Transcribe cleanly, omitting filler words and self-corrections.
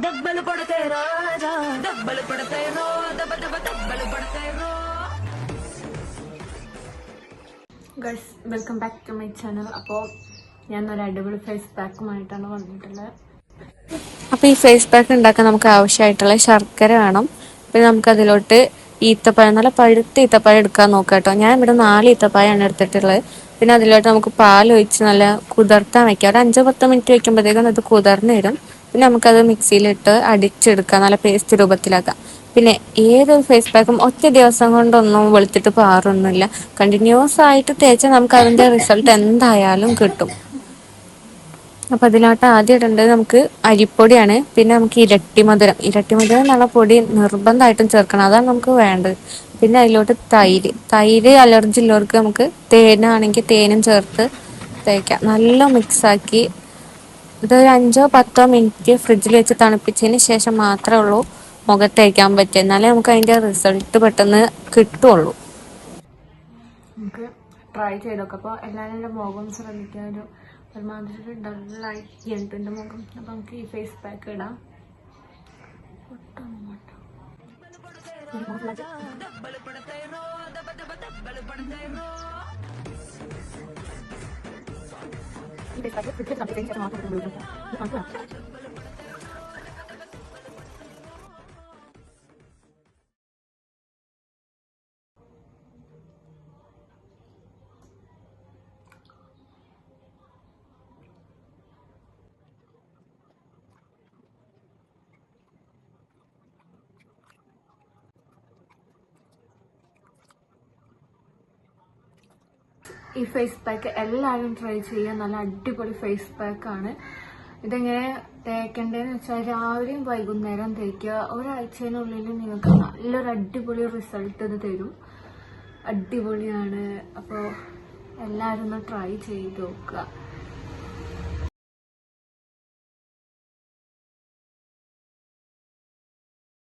Double पड़ते राजा double पड़ते रो दब दब डब्बल पड़ते रो guys welcome back to my channel. അപ്പോൾ ഞാനൊരു അടിപൊളി ഫേസ് പാക്കുമായിട്ടാണ് വന്നിട്ടുള്ളത്. അപ്പോൾ ഈ ഫേസ് പാക്ക് ഉണ്ടാക്കാൻ നമുക്ക് ആവശ്യമായിട്ടുള്ള ശർക്കര വേണം. പിന്നെ നമുക്കതിലോട്ട് ഈത്തപ്പഴം, നല്ല പഴുത്ത ഈത്തപ്പഴം എടുക്കാൻ നോക്കാം കേട്ടോ. ഞാൻ ഇവിടെ 4 ഈത്തപ്പഴമാണ് എടുത്തിട്ടുള്ളത്. പിന്നെ അതിലോട്ട് നമുക്ക് പാലൊഴിച്ച് നല്ല കുതിർത്താൻ വയ്ക്കാം. ഒരു 5-10 മിനിറ്റ് വയ്ക്കുമ്പോഴത്തേക്കും അത് കുതിർന്ന് വരും. പിന്നെ നമുക്കത് മിക്സിയിലിട്ട് അടിച്ചെടുക്കാം, നല്ല പേസ്റ്റ് രൂപത്തിലാക്കാം. പിന്നെ ഏതൊരു ഫേസ് പാക്കും ഒറ്റ ദിവസം കൊണ്ടൊന്നും വെളുത്തിട്ട് പാറൊന്നുമില്ല. കണ്ടിന്യൂസ് ആയിട്ട് തേച്ചാൽ നമുക്ക് അതിൻ്റെ റിസൾട്ട് എന്തായാലും കിട്ടും. അപ്പം അതിലോട്ട് ആദ്യം ഇടേണ്ടത് നമുക്ക് അരിപ്പൊടിയാണ്. പിന്നെ നമുക്ക് ഇരട്ടിമധുരം എന്നുള്ള പൊടി നിർബന്ധമായിട്ടും ചേർക്കണം, അതാണ് നമുക്ക് വേണ്ടത്. പിന്നെ അതിലോട്ട് തൈര് അലർജി ഉള്ളവർക്ക് നമുക്ക് തേനാണെങ്കിൽ തേനും ചേർത്ത് തേക്കാം. നല്ല മിക്സാക്കി ഇതൊരു 5-10 മിനിറ്റ് ഫ്രിഡ്ജിൽ വെച്ച് തണുപ്പിച്ചതിന് ശേഷം മാത്രമേ ഉള്ളൂ മുഖത്ത് തേക്കാൻ പറ്റുക. എന്നാലേ നമുക്ക് അതിൻ്റെ റിസൾട്ട് പെട്ടെന്ന് കിട്ടുള്ളൂ. നമുക്ക് ട്രൈ ചെയ്ത് നോക്കാം. അപ്പോൾ എല്ലാവരും എൻ്റെ മുഖം ശ്രമിക്കാൻ ഒരുമാതിരി ഡള്ളായിട്ടുണ്ട് എൻ്റെ മുഖം. അപ്പോൾ നമുക്ക് ഈ ഫേസ് പാക്ക് ഇടാം. ഈ ഫേസ് പാക്ക് എല്ലാവരും ട്രൈ ചെയ്യുക. നല്ല അടിപൊളി ഫേസ് പാക്കാണ്. ഇതെങ്ങനെ തേക്കേണ്ടതെന്ന് വെച്ചാൽ രാവിലെയും വൈകുന്നേരം തേക്കുക. ഒരാഴ്ചയിനുള്ളിൽ നിങ്ങൾക്ക് നല്ലൊരു അടിപൊളി റിസൾട്ട് ഇത് തരും. അടിപൊളിയാണ്. അപ്പോൾ എല്ലാവരും ഒന്ന് ട്രൈ ചെയ്ത് നോക്കുക.